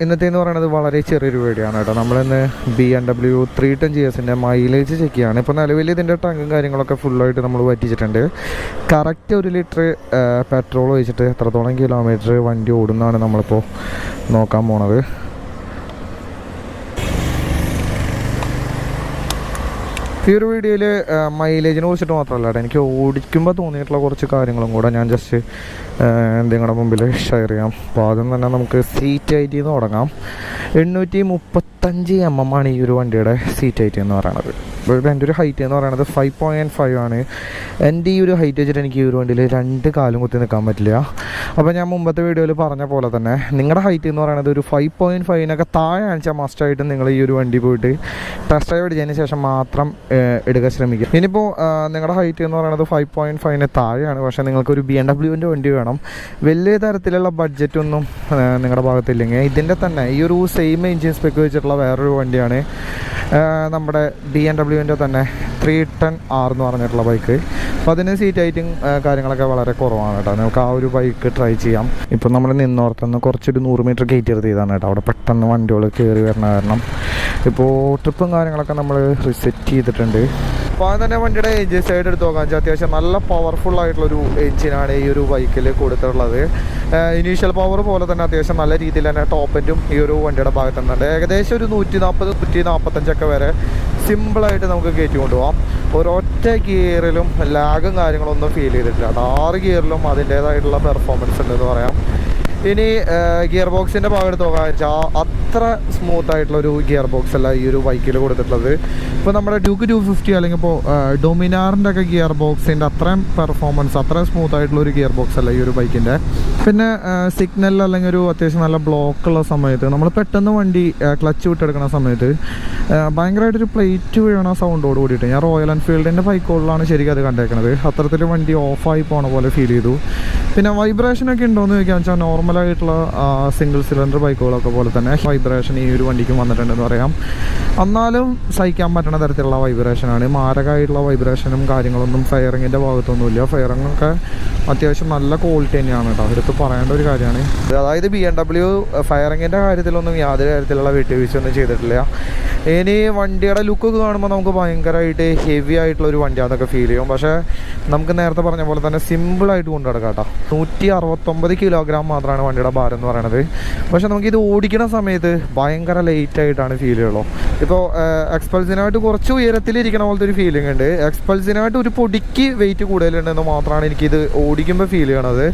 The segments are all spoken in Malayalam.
ഇന്നത്തേന്ന് പറയുന്നത് വളരെ ചെറിയൊരു വീഡിയോ ആണ് കേട്ടോ. നമ്മളിന്ന് BMW 310 GSൻ്റെ മൈലേജ് ചെക്ക് ചെയ്യുകയാണ്. ഇപ്പോൾ നിലവിൽ ഇതിൻ്റെ ടാങ്കും കാര്യങ്ങളൊക്കെ ഫുള്ളായിട്ട് നമ്മൾ വറ്റിച്ചിട്ടുണ്ട്. കറക്റ്റ് 1 ലിറ്റർ പെട്രോൾ ഒഴിച്ചിട്ട് എത്രത്തോളം കിലോമീറ്റർ വണ്ടി ഓടുന്നതാണ് നമ്മളിപ്പോൾ നോക്കാൻ പോണത്. ഈ ഒരു വീഡിയോയിൽ മൈലേജിനെ കുറിച്ചിട്ട് മാത്രമല്ല കേട്ടോ, എനിക്ക് ഓടിക്കുമ്പോൾ തോന്നിയിട്ടുള്ള കുറച്ച് കാര്യങ്ങളും കൂടെ ഞാൻ ജസ്റ്റ് നിങ്ങളുടെ മുമ്പിൽ ഷെയർ ചെയ്യാം. അപ്പോൾ ആദ്യം തന്നെ നമുക്ക് സീറ്റ് ഹൈറ്റിൽ നിന്ന് തുടങ്ങാം. 835 mm ആണ് ഈ ഒരു വണ്ടിയുടെ സീറ്റ് ഹൈറ്റ് എന്ന് പറയുന്നത്. ഇപ്പോൾ എൻ്റെ ഒരു ഹൈറ്റ് എന്ന് പറയുന്നത് 5.5 ആണ്. എൻ്റെ ഈ ഒരു ഹൈറ്റ് വെച്ചിട്ട് എനിക്ക് ഈ ഒരു വണ്ടിയിൽ 2 കാലും കുത്തി നിൽക്കാൻ പറ്റില്ല. അപ്പോൾ ഞാൻ മുമ്പത്തെ വീഡിയോയിൽ പറഞ്ഞ പോലെ തന്നെ നിങ്ങളുടെ ഹൈറ്റ് എന്ന് പറയുന്നത് ഒരു 5.5 താഴെ ആണെച്ചാൽ മസ്റ്റായിട്ടും നിങ്ങൾ ഈ ഒരു വണ്ടി പോയിട്ട് ടെസ്റ്റ് ഡ്രൈവ് അടിച്ചതിന് ശേഷം മാത്രം എടുക്കാൻ ശ്രമിക്കുക. ഇനിയിപ്പോൾ നിങ്ങളുടെ ഹൈറ്റ് എന്ന് പറയുന്നത് 5.5 താഴെയാണ്, പക്ഷേ നിങ്ങൾക്കൊരു BMW വണ്ടി വേണം, വലിയ തരത്തിലുള്ള ബഡ്ജറ്റൊന്നും നിങ്ങളുടെ ഭാഗത്തില്ലെങ്കിൽ ഇതിൻ്റെ തന്നെ ഈ ഒരു സെയിം എഞ്ചിൻ സ്പെക്ക് വെച്ചിട്ടുള്ള വേറൊരു വണ്ടിയാണ് നമ്മുടെ BMW തന്നെ 310R എന്ന് പറഞ്ഞിട്ടുള്ള ബൈക്ക്. അപ്പോൾ അതിന് സീറ്റ് ഹൈറ്റും കാര്യങ്ങളൊക്കെ വളരെ കുറവാണ് കേട്ടോ. നമുക്ക് ആ ഒരു ബൈക്ക് ട്രൈ ചെയ്യാം. ഇപ്പോൾ നമ്മൾ നിന്നോർത്തുനിന്ന് കുറച്ചൊരു 100 മീറ്റർ കയറ്റി നിർത്തിയതാണ് കേട്ടോ. അവിടെ പെട്ടെന്ന് വണ്ടികൾ കയറി വരുന്ന കാരണം ഇപ്പോൾ ട്രിപ്പും കാര്യങ്ങളൊക്കെ നമ്മൾ റിസെറ്റ് ചെയ്തിട്ടുണ്ട്. അപ്പോൾ അത് തന്നെ വണ്ടിയുടെ എഞ്ചിൻ സൈഡ് എടുത്ത് നോക്കാൻ വെച്ചാൽ അത്യാവശ്യം നല്ല പവർഫുൾ ആയിട്ടുള്ളൊരു എഞ്ചിനാണ് ഈ ഒരു ബൈക്കിൽ കൊടുത്തിട്ടുള്ളത്. ഇനീഷ്യൽ പവർ പോലെ തന്നെ അത്യാവശ്യം നല്ല രീതിയിൽ തന്നെ ടോപ്പ് എൻഡും ഈ ഒരു വണ്ടിയുടെ ഭാഗത്ത് നിന്നുണ്ട്. ഏകദേശം ഒരു 140-145 വരെ സിമ്പിളായിട്ട് നമുക്ക് കയറ്റി കൊണ്ടുപോകാം. ഒരൊറ്റ ഗിയറിലും ലാഗും കാര്യങ്ങളൊന്നും ഫീൽ ചെയ്തിട്ടില്ല. 6 ഗിയറിലും അതിൻ്റേതായിട്ടുള്ള പെർഫോമൻസ് ഉണ്ടെന്ന് പറയാം. ഇനി ഗിയർ ബോക്സിൻ്റെ ഭാഗം എടുത്ത് നോക്കാൻ വെച്ചാൽ അത്ര സ്മൂത്ത് ആയിട്ടുള്ളൊരു ഗിയർ ബോക്സ് അല്ല ഈ ഒരു ബൈക്കിൽ കൊടുത്തിട്ടുള്ളത്. ഇപ്പോൾ നമ്മുടെ ഡ്യൂക്ക് 250 അല്ലെങ്കിൽ ഇപ്പോൾ ഡൊമിനാറിൻ്റെ ഒക്കെ ഗിയർ ബോക്സിൻ്റെ അത്രയും പെർഫോമൻസ്, അത്രയും സ്മൂത്ത് ആയിട്ടുള്ളൊരു ഗിയർ ബോക്സ് അല്ല ഈ ഒരു ബൈക്കിൻ്റെ. പിന്നെ സിഗ്നൽ അല്ലെങ്കിൽ ഒരു അത്യാവശ്യം നല്ല ബ്ലോക്കുള്ള സമയത്ത് നമ്മൾ പെട്ടെന്ന് വണ്ടി ക്ലച്ച് വിട്ടെടുക്കുന്ന സമയത്ത് ഭയങ്കരമായിട്ടൊരു പ്ലേറ്റ് വീഴണ സൗണ്ടോട് കൂടിയിട്ട് ഞാൻ റോയൽ എൻഫീൽഡിൻ്റെ ബൈക്കുകളിലാണ് ശരിക്കും അത് കണ്ടേക്കുന്നത്. അത്തരത്തിൽ വണ്ടി ഓഫായി പോണ പോലെ ഫീൽ ചെയ്തു. പിന്നെ വൈബ്രേഷനൊക്കെ ഉണ്ടോയെന്ന് ചോദിക്കാൻ വെച്ചാൽ നോർമലായിട്ടുള്ള സിംഗിൾ സിലിണ്ടർ ബൈക്കുകളൊക്കെ പോലെ തന്നെ വൈബ്രേഷൻ ഈ ഒരു വണ്ടിക്കും വന്നിട്ടുണ്ടെന്ന് പറയാം. എന്നാലും സഹിക്കാൻ പറ്റുന്ന തരത്തിലുള്ള വൈബ്രേഷനാണ്. മാരകമായിട്ടുള്ള വൈബ്രേഷനും കാര്യങ്ങളൊന്നും ഫയറിങ്ങിൻ്റെ ഭാഗത്തൊന്നുമില്ല. ഫയറിങ്ങൊക്കെ അത്യാവശ്യം നല്ല ക്വാളിറ്റി തന്നെയാണ് കേട്ടോ, എടുത്ത് പറയേണ്ട ഒരു കാര്യമാണ്. അതായത് BMW ഫയറിങ്ങിൻ്റെ കാര്യത്തിലൊന്നും യാതൊരു തരത്തിലുള്ള വിട്ടുവീഴ്ചയൊന്നും ചെയ്തിട്ടില്ല. ഇനി വണ്ടിയുടെ ലുക്കൊക്കെ കാണുമ്പോൾ നമുക്ക് ഭയങ്കരമായിട്ട് ഹെവി ആയിട്ടുള്ളൊരു വണ്ടി അതൊക്കെ ഫീൽ ചെയ്യും. പക്ഷേ നമുക്ക് നേരത്തെ പറഞ്ഞ പോലെ തന്നെ സിമ്പിളായിട്ട് കൊണ്ടു നടക്കാം കേട്ടോ. 169 കിലോഗ്രാം മാത്രമാണ് വണ്ടിയുടെ ഭാരം എന്ന് പറയുന്നത്. പക്ഷേ നമുക്കിത് ഓടിക്കുന്ന സമയത്ത് ഭയങ്കര ലേറ്റായിട്ടാണ് ഫീൽ ചെയ്യുള്ളൂ. ഇപ്പോൾ എക്സ്പൾസിനായിട്ട് കുറച്ച് ഉയരത്തിലിരിക്കണ പോലത്തെ ഒരു ഫീലിംഗ് ഉണ്ട്. എക്സ്പൾസിനായിട്ട് ഒരു പൊടിക്ക് വെയിറ്റ് കൂടുതലുണ്ടെന്ന് മാത്രമാണ് എനിക്കിത് ഓടിക്കുമ്പോൾ ഫീൽ ചെയ്യണത്.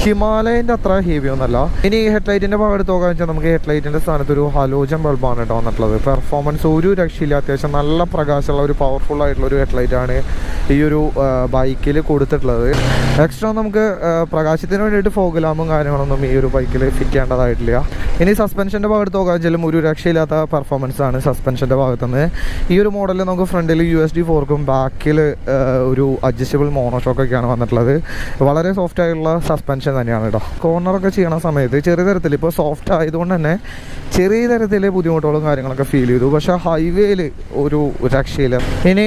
ഹിമാലയൻ്റെ അത്ര ഹെവി ഒന്നല്ല. ഇനി ഹെഡ്ലൈറ്റിൻ്റെ ഭാഗം എടുത്ത് നോക്കാൻ വെച്ചാൽ നമുക്ക് ഹെഡ്ലൈറ്റിൻ്റെ സ്ഥാനത്ത് ഒരു ഹലോജൻ ബൾബാണ് കേട്ടോ വന്നിട്ടുള്ളത്. പെർഫോമൻസ് ഒരു രക്ഷയില്ല. അത്യാവശ്യം നല്ല പ്രകാശമുള്ള ഒരു പവർഫുൾ ആയിട്ടുള്ള ഒരു ഹെഡ്ലൈറ്റാണ് ഈ ഒരു ബൈക്കിൽ കൊടുത്തിട്ടുള്ളത്. എക്സ്ട്രാ നമുക്ക് പ്രകാശത്തിന് വേണ്ടിയിട്ട് ഫോഗ് ലാമ്പും കാര്യങ്ങളൊന്നും ഈ ഒരു ബൈക്കിൽ ഫിറ്റ് ചെയ്യേണ്ടതായിട്ടില്ല. ഇനി സസ്പെൻഷൻ്റെ ഭാഗത്ത് നോക്കാൻ വെച്ചാലും ഒരു രക്ഷയില്ലാത്ത പെർഫോമൻസ് ആണ് സസ്പെൻഷൻ്റെ ഭാഗത്തുനിന്ന്. ഈ ഒരു മോഡലിൽ നമുക്ക് ഫ്രണ്ടിൽ USD ഫോർക്കും ബാക്കിൽ ഒരു അഡ്ജസ്റ്റബിൾ മോണോഷോക്കൊക്കെയാണ് വന്നിട്ടുള്ളത്. വളരെ സോഫ്റ്റ് ആയിട്ടുള്ള സസ്പെൻഷൻ തന്നെയാണ് കേട്ടോ. കോർണറൊക്കെ ചെയ്യണ സമയത്ത് ചെറിയ തരത്തിൽ ഇപ്പോൾ സോഫ്റ്റ് ആയതുകൊണ്ട് തന്നെ ചെറിയ തരത്തിൽ ബുദ്ധിമുട്ടുകളും കാര്യങ്ങളൊക്കെ ഫീൽ ചെയ്തു. പക്ഷേ ഹൈവേയിൽ ഒരു രക്ഷയില്ല. ഇനി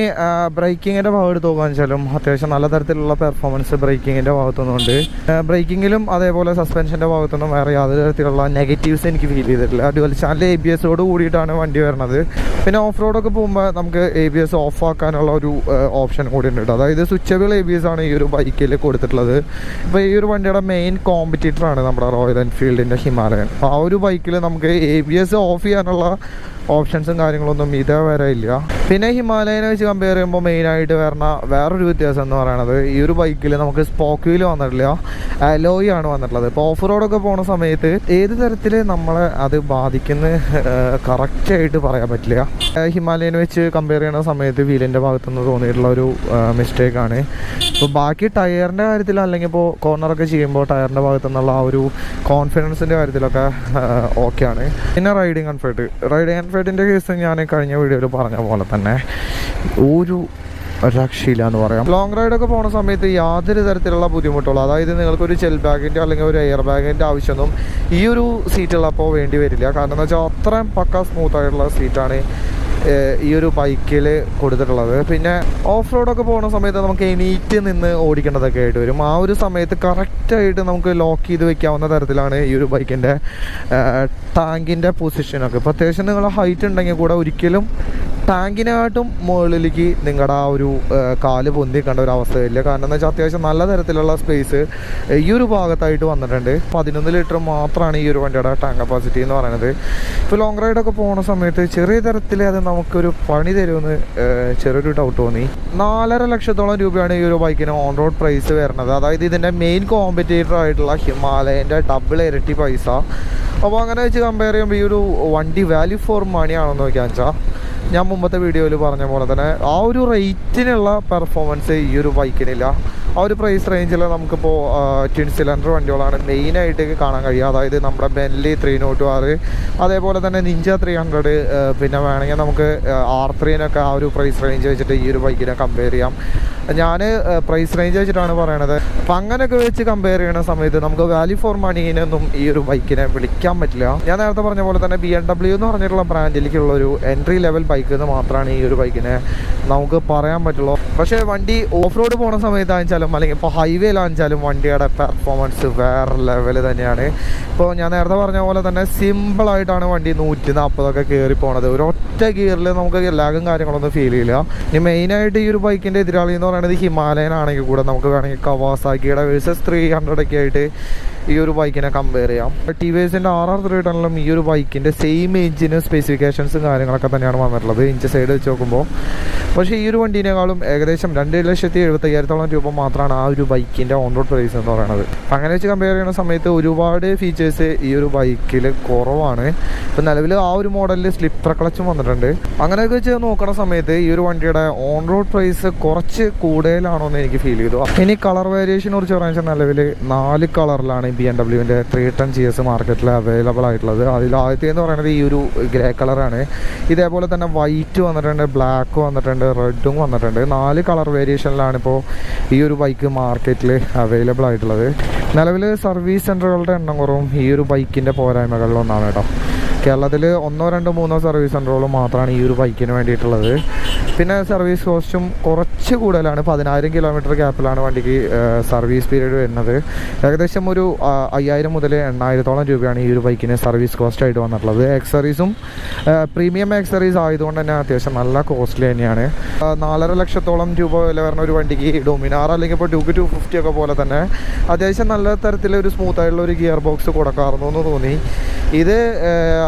ബ്രേക്കിങ്ങിൻ്റെ ഭാഗം എടുത്ത് നോക്കാൻ വെച്ചാലും അത്യാവശ്യം നല്ല തരത്തിലുള്ള പെർഫോമൻസ് ബ്രേക്കിങ്ങിൻ്റെ ഭാഗത്തുനിന്നുണ്ട്. ബ്രേക്കിങ്ങിലും അതേപോലെ സസ്പെൻഷൻ്റെ ഭാഗത്തുനിന്നും വേറെ യാതൊരു തരത്തിലുള്ള നെഗറ്റീവ്സ് എനിക്ക് ഫീൽ ചെയ്തിട്ടില്ല. അതുപോലെ ചാനൽ ABSോട് കൂടിയിട്ടാണ് വണ്ടി വരുന്നത്. പിന്നെ ഓഫ് റോഡൊക്കെ പോകുമ്പോൾ നമുക്ക് ABS ഓഫ് ആക്കാനുള്ള ഒരു ഓപ്ഷൻ കൂടി ഉണ്ട്. അതായത് സ്വിച്ചബിൾ ABS ആണ് ഈ ഒരു ബൈക്കിൽ കൊടുത്തിട്ടുള്ളത്. ഇപ്പോൾ ഈ ഒരു വണ്ടിയുടെ മെയിൻ കോമ്പറ്റീറ്ററാണ് നമ്മുടെ റോയൽ എൻഫീൽഡിൻ്റെ ഹിമാലയൻ. അപ്പോൾ ആ ഒരു ബൈക്കിൽ നമുക്ക് ABS ഓഫ് ചെയ്യാനുള്ള ഓപ്ഷൻസും കാര്യങ്ങളൊന്നും ഇതേവരെ ഇല്ല. പിന്നെ ഹിമാലയനെ വെച്ച് കമ്പയർ ചെയ്യുമ്പോൾ മെയിനായിട്ട് വരുന്ന വേറൊരു വ്യത്യാസം എന്ന് പറയുന്നത് ഈ ഒരു ബൈക്കിൽ നമുക്ക് സ്പോക്ക് വീൽ വന്നിട്ടില്ല, അലോയ് ആണ് വന്നിട്ടുള്ളത്. ഇപ്പോൾ ഓഫ് റോഡൊക്കെ പോകുന്ന സമയത്ത് ഏത് തരത്തിൽ നമ്മളെ അത് ബാധിക്കുന്ന കറക്റ്റായിട്ട് പറയാൻ പറ്റില്ല. ഹിമാലയനെ വെച്ച് കമ്പയർ ചെയ്യുന്ന സമയത്ത് വീലിൻ്റെ ഭാഗത്തുനിന്ന് തോന്നിയിട്ടുള്ള ഒരു മിസ്റ്റേക്കാണ്. ഇപ്പോൾ ബാക്കി ടയറിൻ്റെ കാര്യത്തിൽ അല്ലെങ്കിൽ ഇപ്പോൾ കോർണറൊക്കെ ചെയ്യുമ്പോൾ ടയറിൻ്റെ ഭാഗത്തുനിന്നുള്ള ആ ഒരു കോൺഫിഡൻസിൻ്റെ കാര്യത്തിലൊക്കെ ഓക്കെയാണ്. പിന്നെ റൈഡിങ് കംഫർട്ടിൻ്റെ കേസ് ഞാൻ കഴിഞ്ഞ വീഡിയോയിൽ പറഞ്ഞ പോലെ തന്നെ ഒരു രക്ഷയില്ല എന്ന് പറയാം. ലോങ് റൈഡൊക്കെ പോകുന്ന സമയത്ത് യാതൊരു തരത്തിലുള്ള ബുദ്ധിമുട്ടുള്ളൂ. അതായത് നിങ്ങൾക്കൊരു ചെൽ ബാഗിൻ്റെ അല്ലെങ്കിൽ ഒരു എയർ ബാഗിൻ്റെ ആവശ്യമൊന്നും ഈ ഒരു സീറ്റുള്ളപ്പോൾ വേണ്ടി വരില്ല. കാരണം എന്ന് വെച്ചാൽ അത്രയും പക്ക സ്മൂത്ത് ആയിട്ടുള്ള സീറ്റാണ് ഈ ഒരു ബൈക്കിൽ കൊടുത്തിട്ടുള്ളത്. പിന്നെ ഓഫ് റോഡൊക്കെ പോകുന്ന സമയത്ത് നമുക്ക് എണീറ്റ് നിന്ന് ഓടിക്കേണ്ടതൊക്കെ ആയിട്ട് വരും. ആ ഒരു സമയത്ത് കറക്റ്റായിട്ട് നമുക്ക് ലോക്ക് ചെയ്ത് വെക്കാവുന്ന തരത്തിലാണ് ഈ ഒരു ബൈക്കിൻ്റെ ടാങ്കിൻ്റെ പൊസിഷനൊക്കെ. ഇപ്പോൾ അത്യാവശ്യം നിങ്ങൾ ഹൈറ്റ് ഉണ്ടെങ്കിൽ കൂടെ ഒരിക്കലും ടാങ്കിനായിട്ടും മുകളിലേക്ക് നിങ്ങളുടെ ആ ഒരു കാല് പൊന്തി കണ്ട ഒരു അവസ്ഥയില്ല. കാരണം എന്താ വെച്ചാൽ അത്യാവശ്യം നല്ല തരത്തിലുള്ള സ്പേസ് ഈ ഒരു ഭാഗത്തായിട്ട് വന്നിട്ടുണ്ട്. 11 ലിറ്റർ മാത്രമാണ് ഈ ഒരു വണ്ടിയുടെ ടാങ്ക് കപ്പാസിറ്റി എന്ന് പറയുന്നത്. ഇപ്പോൾ ലോങ് റൈഡൊക്കെ പോകുന്ന സമയത്ത് ചെറിയ തരത്തിൽ അത് നമുക്കൊരു പണി തരുമെന്ന് ചെറിയൊരു ഡൗട്ട് തോന്നി. 4.5 ലക്ഷത്തോളം രൂപയാണ് ഈ ഒരു ബൈക്കിന് ഓൺ റോഡ് പ്രൈസ് വരുന്നത്. അതായത് ഇതിൻ്റെ മെയിൻ കോമ്പറ്റേറ്റർ ആയിട്ടുള്ള ഹിമാലയൻ്റെ ഡബിൾ ഇരട്ടി പൈസ. അപ്പോൾ അങ്ങനെ വെച്ച് കമ്പയർ ചെയ്യുമ്പോൾ ഈ ഒരു വണ്ടി വാല്യൂ ഫോർ മണി ആണെന്ന് നോക്കിയാൽ വെച്ചാൽ ഞാൻ മുമ്പത്തെ വീഡിയോയിൽ പറഞ്ഞ പോലെ തന്നെ ആ ഒരു റേറ്റിനുള്ള പെർഫോമൻസ് ഈ ഒരു ബൈക്കിനില്ല. ആ ഒരു പ്രൈസ് റേഞ്ചിൽ നമുക്കിപ്പോൾ ട്വിൻ സിലിണ്ടർ വണ്ടികളാണ് മെയിനായിട്ട് കാണാൻ കഴിയുക. അതായത് നമ്മുടെ ബെൻലി 306, അതേപോലെ തന്നെ നിഞ്ച 300, പിന്നെ വേണമെങ്കിൽ നമുക്ക് R3 ആ ഒരു പ്രൈസ് റേഞ്ച് വെച്ചിട്ട് ഈ ഒരു ബൈക്കിനെ കമ്പയർ ചെയ്യാം. ഞാൻ പ്രൈസ് റേഞ്ച് വെച്ചിട്ടാണ് പറയണത്. അപ്പം അങ്ങനെയൊക്കെ വെച്ച് കമ്പയർ ചെയ്യുന്ന സമയത്ത് നമുക്ക് വാല്യൂ ഫോർ മണീനൊന്നും ഈ ഒരു ബൈക്കിനെ വിളിക്കാൻ പറ്റില്ല. ഞാൻ നേരത്തെ പറഞ്ഞ പോലെ തന്നെ BMW എന്ന് പറഞ്ഞിട്ടുള്ള ബ്രാൻഡിലേക്കുള്ള ഒരു എൻട്രി ലെവൽ ബൈക്ക് എന്ന് മാത്രമാണ് ഈ ഒരു ബൈക്കിനെ നമുക്ക് പറയാൻ പറ്റുള്ളൂ. പക്ഷേ വണ്ടി ഓഫ് റോഡ് പോകുന്ന സമയത്താണെച്ചാലും അല്ലെങ്കിൽ ഇപ്പോൾ ഹൈവേയിലാണെച്ചാലും വണ്ടിയുടെ പെർഫോമൻസ് വേറെ ലെവൽ തന്നെയാണ്. ഇപ്പോൾ ഞാൻ നേരത്തെ പറഞ്ഞ പോലെ തന്നെ സിമ്പിളായിട്ടാണ് വണ്ടി 140 കയറി പോണത്. ഒരൊറ്റ ഗിയറിൽ നമുക്ക് ലാഗും കാര്യങ്ങളൊന്നും ഫീൽ ചെയ്യില്ല. ഇനി മെയിനായിട്ട് ഈ ഒരു ബൈക്കിൻ്റെ എതിരാളി എന്ന് പറയുന്നത് ഹിമാലയൻ ആണെങ്കിൽ കൂടെ നമുക്ക് വേണമെങ്കിൽ കവാസാക്കിയുടെ വേഴ്സസ് 300 ആയിട്ട് ഈ ഒരു ബൈക്കിനെ കമ്പയർ ചെയ്യാം. TVSൻ്റെ RR310 ഈ ഒരു ബൈക്കിൻ്റെ സെയിം എഞ്ചിനും സ്പെസിഫിക്കേഷൻസും കാര്യങ്ങളൊക്കെ തന്നെയാണ് വന്നിട്ടുള്ളത് ഇഞ്ച് സൈഡ് വെച്ച് നോക്കുമ്പോൾ. പക്ഷേ ഈ ഒരു വണ്ടീനേക്കാളും ഏകദേശം 2,75,000 രൂപ മാത്രമാണ് ആ ഒരു ബൈക്കിൻ്റെ ഓൺ റോഡ് പ്രൈസ് എന്ന് പറയുന്നത്. അങ്ങനെ വെച്ച് കമ്പയർ ചെയ്യുന്ന സമയത്ത് ഒരുപാട് ഫീച്ചേഴ്സ് ഈ ഒരു ബൈക്കിൽ കുറവാണ്. ഇപ്പം നിലവിൽ ആ ഒരു മോഡലിൽ സ്ലിപ്പർ ക്ലച്ചും വന്നിട്ടുണ്ട്. അങ്ങനെയൊക്കെ വെച്ച് നോക്കുന്ന സമയത്ത് ഈ ഒരു വണ്ടിയുടെ ഓൺ റോഡ് പ്രൈസ് കുറച്ച് കൂടുതലാണോ എന്ന് എനിക്ക് ഫീൽ ചെയ്തു. ഇനി കളർ വേരിയേഷനെ കുറിച്ച് പറഞ്ഞാൽ നിലവിൽ 4 കളറിലാണ് BMWൻ്റെ 310 GS മാർക്കറ്റിൽ അവൈലബിൾ ആയിട്ടുള്ളത്. അതിൽ ആദ്യത്തെ എന്ന് പറയുന്നത് ഈ ഒരു ഗ്രേ കളറാണ്. ഇതേപോലെ തന്നെ വൈറ്റ് വന്നിട്ടുണ്ട്, ബ്ലാക്ക് വന്നിട്ടുണ്ട്, റെഡും വന്നിട്ടുണ്ട്. 4 കളർ വേരിയേഷനിലാണ് ഇപ്പോൾ ഈ ഒരു ബൈക്ക് മാർക്കറ്റിൽ അവൈലബിൾ ആയിട്ടുള്ളത്. നിലവിൽ സർവീസ് സെൻ്ററുകളുടെ എണ്ണം കുറവും ഈ ഒരു ബൈക്കിൻ്റെ പോരായ്മകളിലൊന്നാണ് കേട്ടോ. കേരളത്തിൽ 1, 2, 3 സർവീസ് സെൻ്ററുകൾ മാത്രമാണ് ഈ ഒരു ബൈക്കിന് വേണ്ടിയിട്ടുള്ളത്. പിന്നെ സർവീസ് കോസ്റ്റും കുറച്ച് കൂടുതലാണ്. 10,000 കിലോമീറ്റർ ഗ്യാപ്പിലാണ് വണ്ടിക്ക് സർവീസ് പീരീഡ് വരുന്നത്. ഏകദേശം ഒരു 5,000 മുതൽ 8,000 രൂപയാണ് ഈ ഒരു ബൈക്കിന് സർവീസ് കോസ്റ്റ് ആയിട്ട് വന്നിട്ടുള്ളത്. എക്സറീസും പ്രീമിയം എക്സറീസ് ആയതുകൊണ്ട് തന്നെ അത്യാവശ്യം നല്ല കോസ്റ്റ്ലി തന്നെയാണ്. 4.5 ലക്ഷത്തോളം രൂപ വില വരുന്ന ഒരു വണ്ടിക്ക് ഡൊമിനാർ അല്ലെങ്കിൽ ഇപ്പോൾ ഡ്യൂക്ക് 250 ഒക്കെ പോലെ തന്നെ അത്യാവശ്യം നല്ല തരത്തിലൊരു സ്മൂത്തായിട്ടുള്ള ഒരു ഗിയർ ബോക്സ് കൊടുക്കാറുണ്ടോ എന്ന് തോന്നി. ഇത്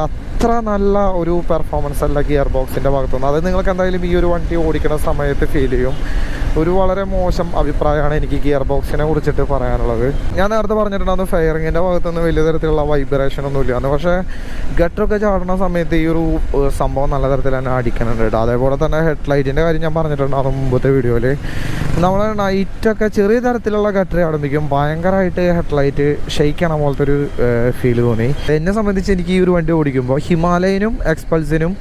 അത്ര നല്ല ഒരു പെർഫോമൻസ് അല്ല ഗിയർ ബോക്സിൻ്റെ ഭാഗത്തുനിന്ന്. അത് നിങ്ങൾക്ക് എന്തായാലും ഈ ഒരു വണ്ടി ഓടിക്കുന്ന സമയത്ത് ഫീൽ ചെയ്യും. ഒരു വളരെ മോശം അഭിപ്രായമാണ് എനിക്ക് ഗിയർ ബോക്സിനെ കുറിച്ചിട്ട് പറയാനുള്ളത്. ഞാൻ നേരത്തെ പറഞ്ഞിട്ടുണ്ടായിരുന്നു ഫെയറിങ്ങിൻ്റെ ഭാഗത്തുനിന്ന് വലിയ തരത്തിലുള്ള വൈബ്രേഷൻ ഒന്നും ഇല്ലാന്ന്. പക്ഷേ ഗട്ടറൊക്കെ ചാടുന്ന സമയത്ത് ഈ ഒരു സംഭവം നല്ല തരത്തിൽ തന്നെ അടിക്കുന്നുണ്ട് കേട്ടോ. അതേപോലെ തന്നെ ഹെഡ്ലൈറ്റിൻ്റെ കാര്യം ഞാൻ പറഞ്ഞിട്ടുണ്ടായിരുന്നു മുമ്പത്തെ വീഡിയോയിൽ. നമ്മൾ നൈറ്റൊക്കെ ചെറിയ തരത്തിലുള്ള ഗട്ടർ ആടുമ്പോഴേക്കും ഭയങ്കരമായിട്ട് ഹെഡ്ലൈറ്റ് ഷെയ്ക്കണ പോലത്തെ ഒരു ഫീൽ തോന്നി. എന്നെ സംബന്ധിച്ച് എനിക്ക് ഈ ഒരു വണ്ടി ഓടിക്കുമ്പോൾ ഹിമാലയനും എക്സ്പൾസിനും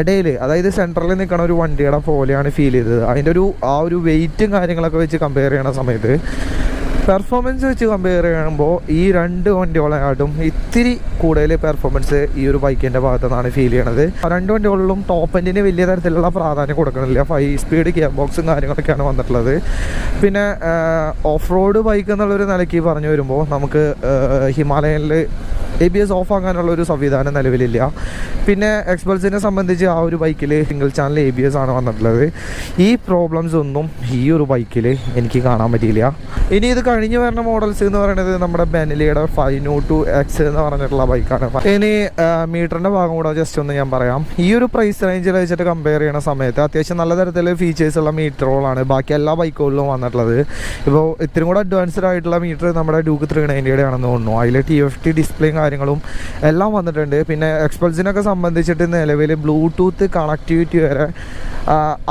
ഇടയിൽ, അതായത് സെൻട്രലിൽ നിൽക്കുന്ന ഒരു വണ്ടിയുടെ പോലെയാണ് ഫീൽ ചെയ്തത്. അതിൻ്റെ ആ ഒരു വെയിറ്റും കാര്യങ്ങളൊക്കെ വെച്ച് കമ്പയർ ചെയ്യണ സമയത്ത് പെർഫോമൻസ് വെച്ച് കമ്പയർ ചെയ്യുമ്പോൾ ഈ 2 വണ്ടികളായിട്ടും ഇത്തിരി കൂടുതൽ പെർഫോമൻസ് ഈ ഒരു ബൈക്കിൻ്റെ ഭാഗത്തു നിന്നാണ് ഫീൽ ചെയ്യണത്. 2 വണ്ടികളിലും ടോപ്പ് എൻഡിന് വലിയ തരത്തിലുള്ള പ്രാധാന്യം കൊടുക്കണില്ല. 5 സ്പീഡ് ഗിയർ ബോക്സും കാര്യങ്ങളൊക്കെയാണ് വന്നിട്ടുള്ളത്. പിന്നെ ഓഫ് റോഡ് ബൈക്ക് എന്നുള്ളൊരു നിലയ്ക്ക് പറഞ്ഞു വരുമ്പോൾ നമുക്ക് ഹിമാലയനിൽ ABS ഓഫ് ആക്കാനുള്ളൊരു സംവിധാനം നിലവിലില്ല. പിന്നെ എക്സ്പൾസിനെ സംബന്ധിച്ച് ആ ഒരു ബൈക്കിൽ സിംഗിൾ ചാനൽ ABS ആണ് വന്നിട്ടുള്ളത്. ഈ പ്രോബ്ലംസ് ഒന്നും ഈ ഒരു ബൈക്കിൽ എനിക്ക് കാണാൻ പറ്റിയില്ല. ഇനി ഇത് കഴിഞ്ഞ് വരുന്ന മോഡൽസ് എന്ന് പറയുന്നത് നമ്മുടെ ബെൻലിയുടെ 502X എന്ന് പറഞ്ഞിട്ടുള്ള ബൈക്കാണ്. ഇനി മീറ്ററിൻ്റെ ഭാഗം കൂടെ ജസ്റ്റ് ഒന്ന് ഞാൻ പറയാം. ഈ ഒരു പ്രൈസ് റേഞ്ചിൽ വെച്ചിട്ട് കമ്പയർ ചെയ്യുന്ന സമയത്ത് അത്യാവശ്യം നല്ല തരത്തിൽ ഫീച്ചേഴ്സ് ഉള്ള മീറ്ററുകളാണ് ബാക്കി എല്ലാ ബൈക്കുകളിലും വന്നിട്ടുള്ളത്. ഇപ്പോൾ ഇത്തിരി കൂടെ അഡ്വാൻസ്ഡ് ആയിട്ടുള്ള മീറ്റർ നമ്മുടെ ഡ്യൂക്ക് 390 ആണെന്ന് തോന്നുന്നു. അതിൽ TFT ഡിസ്പ്ലേയും കാര്യങ്ങളും എല്ലാം വന്നിട്ടുണ്ട്. പിന്നെ എക്സ്പൾസിനൊക്കെ സംബന്ധിച്ചിട്ട് നിലവിൽ ബ്ലൂടൂത്ത് കണക്ടിവിറ്റി വരെ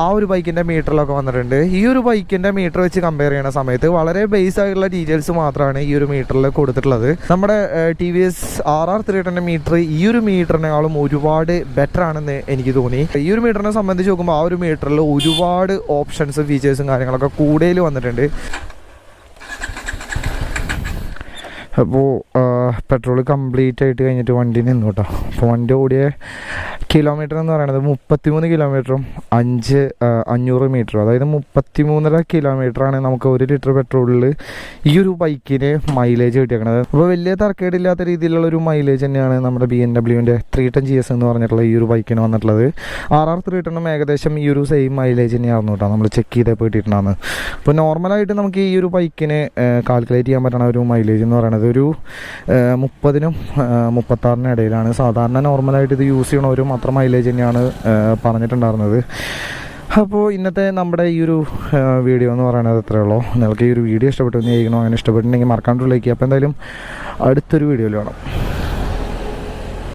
ആ ഒരു ബൈക്കിൻ്റെ മീറ്ററിലൊക്കെ വന്നിട്ടുണ്ട്. ഈ ഒരു ബൈക്കിൻ്റെ മീറ്റർ വെച്ച് കമ്പയർ ചെയ്യുന്ന സമയത്ത് വളരെ ബേസ് ആയിട്ടുള്ള ഡീറ്റെയിൽസ് മാത്രമാണ് ഈ ഒരു മീറ്ററിൽ കൊടുത്തിട്ടുള്ളത്. നമ്മുടെ TVS RR310 മീറ്റർ ഈ ഒരു മീറ്ററിനേക്കാളും ഒരുപാട് ബെറ്റർ ആണെന്ന് എനിക്ക് തോന്നി. ഈ ഒരു മീറ്ററിനെ സംബന്ധിച്ച് നോക്കുമ്പോൾ ആ ഒരു മീറ്ററിൽ ഒരുപാട് ഓപ്ഷൻസ് ഫീച്ചേഴ്സും കാര്യങ്ങളൊക്കെ കൂടുതൽ വന്നിട്ടുണ്ട്. അപ്പോൾ പെട്രോൾ കംപ്ലീറ്റ് ആയിട്ട് കഴിഞ്ഞിട്ട് വണ്ടി നിന്നു കേട്ടോ. അപ്പോൾ വണ്ടി ഓടിയ കിലോമീറ്റർ എന്ന് പറയുന്നത് 33 കിലോമീറ്ററും 500 മീറ്ററും, അതായത് 33.5 കിലോമീറ്ററാണ് നമുക്ക് 1 ലിറ്റർ പെട്രോളിൽ ഈ ഒരു ബൈക്കിന് മൈലേജ് കിട്ടിയേക്കണത്. അപ്പോൾ വലിയ തർക്കേടില്ലാത്ത രീതിയിലുള്ള ഒരു മൈലേജ് തന്നെയാണ് നമ്മുടെ BMW-ൻ്റെ 310 GS എന്ന് പറഞ്ഞിട്ടുള്ള ഈ ഒരു ബൈക്കിന് വന്നിട്ടുള്ളത്. RR 310 ഏകദേശം ഈ ഒരു സെയിം മൈലേജ് തന്നെയായിരുന്നു കേട്ടോ നമ്മൾ ചെക്ക് ചെയ്തപ്പോൾ കിട്ടിയിട്ടുണ്ടാകുന്നത്. അപ്പോൾ നോർമലായിട്ട് നമുക്ക് ഈ ഒരു ബൈക്കിന് കാൽക്കുലേറ്റ് ചെയ്യാൻ പറ്റുന്ന ഒരു മൈലേജ് എന്ന് പറയുന്നത് ഒരു 30-നും 36-നും ഇടയിലാണ്. സാധാരണ നോർമലായിട്ട് ഇത് യൂസ് ചെയ്യണവരും അത്ര മൈലേജ് തന്നെയാണ് പറഞ്ഞിട്ടുണ്ടായിരുന്നത്. അപ്പോൾ ഇന്നത്തെ നമ്മുടെ ഈ ഒരു വീഡിയോ എന്ന് പറയുന്നത് അത്രയേ ഉള്ളൂ. നിങ്ങൾക്ക് ഈ ഒരു വീഡിയോ ഇഷ്ടപ്പെട്ടു എന്ന് ചെയ്യണോ, അങ്ങനെ ഇഷ്ടപ്പെട്ടിട്ടുണ്ടെങ്കിൽ മറക്കാണ്ട് ലൈക്ക് ചെയ്യുക. അപ്പോൾ എന്തായാലും അടുത്തൊരു വീഡിയോയിൽ കാണാം.